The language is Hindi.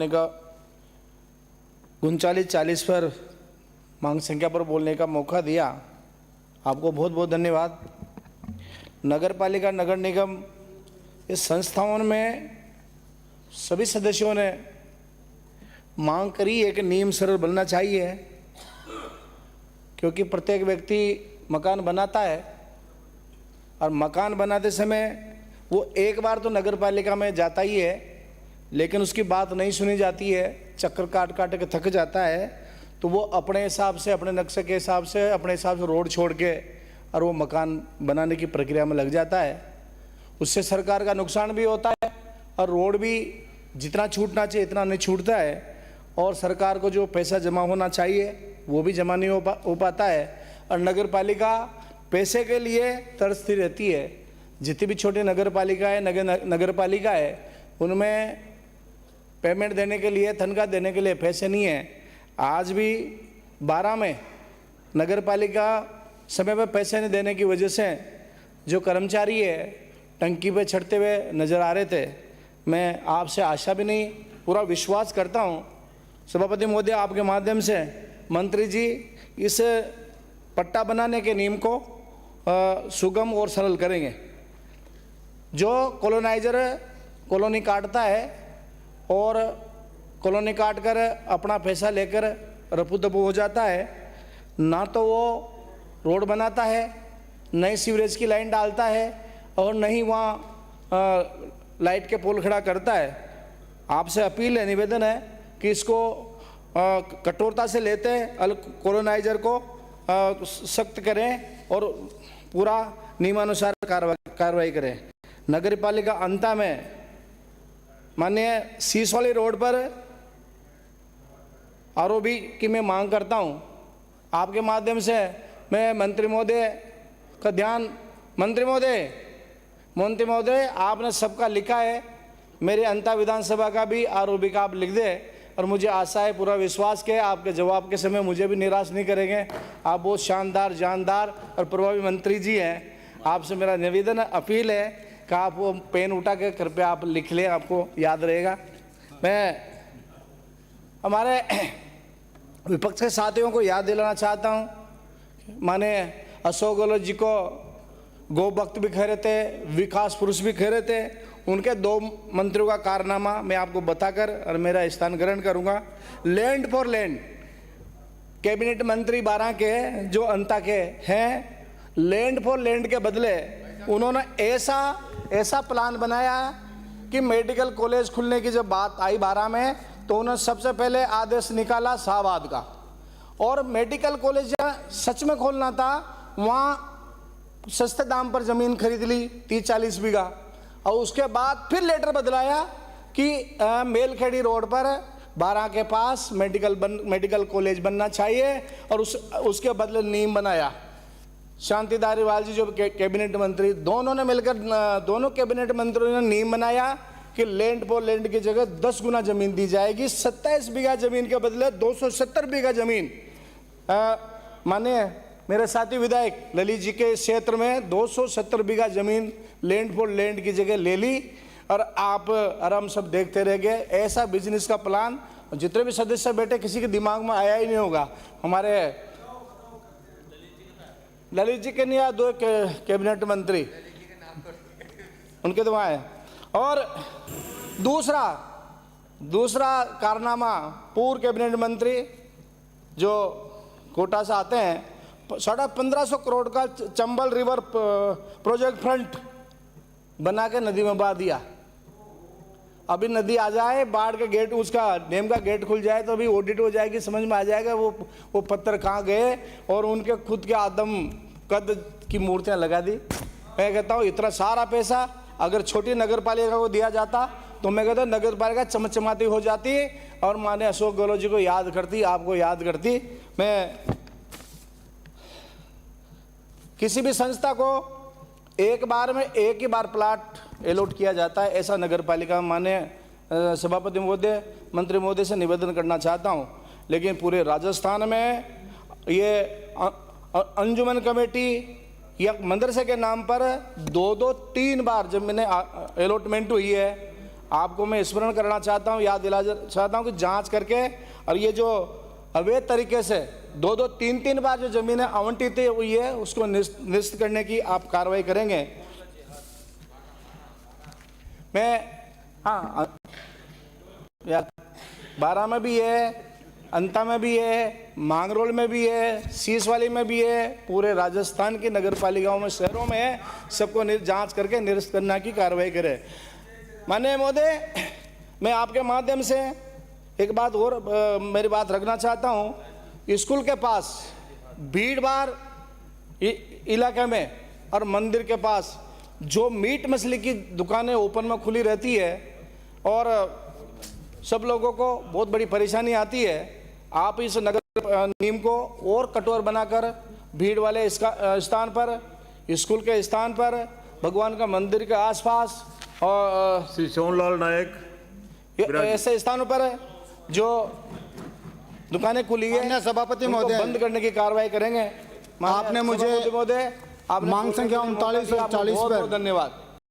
का 39-40 पर मांग संख्या पर बोलने का मौका दिया, आपको बहुत बहुत धन्यवाद। नगर पालिका, नगर निगम, इस संस्थाओं में सभी सदस्यों ने मांग करी है कि नियम सरल बनना चाहिए, क्योंकि प्रत्येक व्यक्ति मकान बनाता है और मकान बनाते समय वो एक बार तो नगर पालिका में जाता ही है, लेकिन उसकी बात नहीं सुनी जाती है, चक्कर काट काट के थक जाता है, तो वो अपने हिसाब से, अपने नक्शे के हिसाब से, अपने हिसाब से रोड छोड़ के और वो मकान बनाने की प्रक्रिया में लग जाता है। उससे सरकार का नुकसान भी होता है और रोड भी जितना छूटना चाहिए इतना नहीं छूटता है, और सरकार को जो पैसा जमा होना चाहिए वो भी जमा नहीं हो पाता है। और नगर पालिका पैसे के लिए तरसती रहती है। जितनी भी छोटी नगर पालिका है, नगर पालिका है, उनमें पेमेंट देने के लिए, तनख्वाह देने के लिए पैसे नहीं है। आज भी 12 में नगर पालिका समय पर पैसे नहीं देने की वजह से जो कर्मचारी है टंकी पे चढ़ते हुए नज़र आ रहे थे। मैं आपसे आशा भी नहीं, पूरा विश्वास करता हूँ सभापति महोदय, आपके माध्यम से मंत्री जी इस पट्टा बनाने के नियम को सुगम और सरल करेंगे। जो कॉलोनाइजर कॉलोनी काटता है और कॉलोनी काट कर अपना पैसा लेकर रफू दफू हो जाता है, ना तो वो रोड बनाता है, न ही सीवरेज की लाइन डालता है और न ही वहाँ लाइट के पोल खड़ा करता है। आपसे अपील है, निवेदन है कि इसको कठोरता से लेते कॉलोनाइजर को सख्त करें और पूरा नियमानुसार कार्रवाई करें। नगर पालिका अंता में माननीय सीसवाली रोड पर आरओबी की मैं मांग करता हूं। आपके माध्यम से मैं मंत्री महोदय का ध्यान, मंत्री महोदय आपने सबका लिखा है, मेरे अंता विधानसभा का भी आरओबी का आप लिख दे, और मुझे आशा है, पूरा विश्वास के आपके जवाब के समय मुझे भी निराश नहीं करेंगे। आप बहुत शानदार, जानदार और प्रभावी मंत्री जी हैं। आपसे मेरा निवेदन, अपील है कि आप वो पेन उठा के कृपया आप लिख लें, आपको याद रहेगा। मैं हमारे विपक्ष के साथियों को याद दिलाना चाहता हूँ, माने अशोक गहलोत जी को गो भक्त भी कह रहे थे, विकास पुरुष भी कह रहे थे। उनके 2 मंत्रियों का कारनामा मैं आपको बताकर और मेरा स्थान ग्रहण करूँगा। लैंड फॉर लैंड, कैबिनेट मंत्री 12 के जो अंता के हैं, लैंड फॉर लैंड के बदले उन्होंने ऐसा प्लान बनाया कि मेडिकल कॉलेज खुलने की जब बात आई 12 में, तो उन्होंने सबसे पहले आदेश निकाला शाहबाद का, और मेडिकल कॉलेज जहाँ सच में खोलना था वहाँ सस्ते दाम पर ज़मीन खरीद ली 30-40 बीघा, और उसके बाद फिर लेटर बदलाया कि मेलखेड़ी रोड पर 12 के पास मेडिकल कॉलेज बनना चाहिए, और उसके बदले नियम बनाया। शांति धारीवाल जी जो कैबिनेट मंत्री, दोनों ने मिलकर, दोनों कैबिनेट मंत्रियों ने नियम बनाया कि लैंड फॉर लैंड की जगह 10 गुना जमीन दी जाएगी। 27 बीघा जमीन के बदले 270 बीघा जमीन। माने मेरे साथी विधायक ललित जी के क्षेत्र में 270 बीघा जमीन लैंड फॉर लैंड की जगह ले ली, और आप और हम सब देखते रह गए। ऐसा बिजनेस का प्लान जितने भी सदस्य बैठे किसी के दिमाग में आया ही नहीं होगा। हमारे ललित जी के नहीं आया, 2 कैबिनेट मंत्री उनके तो वहाँ है। और दूसरा कारनामा, पूर्व कैबिनेट मंत्री जो कोटा से आते हैं, 1550 करोड़ का चंबल रिवर प्रोजेक्ट फ्रंट बना के नदी में बहा दिया। अभी नदी आ जाए, बाढ़ के गेट, उसका डैम का गेट खुल जाए तो अभी ऑडिट हो जाएगी, समझ में आ जाएगा वो पत्थर कहाँ गए, और उनके खुद के आदम कद की मूर्तियां लगा दी। मैं कहता हूँ इतना सारा पैसा अगर छोटी नगर पालिका को दिया जाता तो मैं कहता हूँ नगर पालिका चमचमाती हो जाती, और माने अशोक गहलोत जी को याद करती, आपको याद करती। मैं किसी भी संस्था को एक बार में एक ही बार प्लाट अलॉट किया जाता है, ऐसा नगर पालिका माननीय सभापति महोदय, मंत्री महोदय से निवेदन करना चाहता हूं। लेकिन पूरे राजस्थान में ये अंजुमन कमेटी या मदरसे के नाम पर 2-2-3 बार जब मैंने अलॉटमेंट हुई है, आपको मैं स्मरण करना चाहता हूँ, याद दिला चाहता हूँ कि जांच करके और ये जो अवैध तरीके से 2-2, 3-3 बार जो ज़मीनें आवंटित हुई है उसको निरस्त करने की आप कार्रवाई करेंगे। मैं हाँ 12 में भी है, अंता में भी है, मांगरोल में भी है, सीसवाली में भी है, पूरे राजस्थान की नगर पालिकाओं में, शहरों में है, सबको जांच करके निरस्त करने की कार्रवाई करें। माननीय महोदय, मैं आपके माध्यम से एक बात और मेरी बात रखना चाहता हूँ। स्कूल के पास भीड़ भाड़ इलाके में और मंदिर के पास जो मीट मछली की दुकानें ओपन में खुली रहती है और सब लोगों को बहुत बड़ी परेशानी आती है, आप इस नगर नियम को और कठोर बनाकर भीड़ वाले स्थान पर, स्कूल के स्थान पर, भगवान का मंदिर के आसपास और श्री सोनलाल नायक ऐसे स्थानों पर जो दुकानें खुली है माननीय सभापति उनको महोदय, बंद करने की कार्रवाई करेंगे। आपने मुझे महोदय, आपने मांग संख्या 39 और 40 पर धन्यवाद।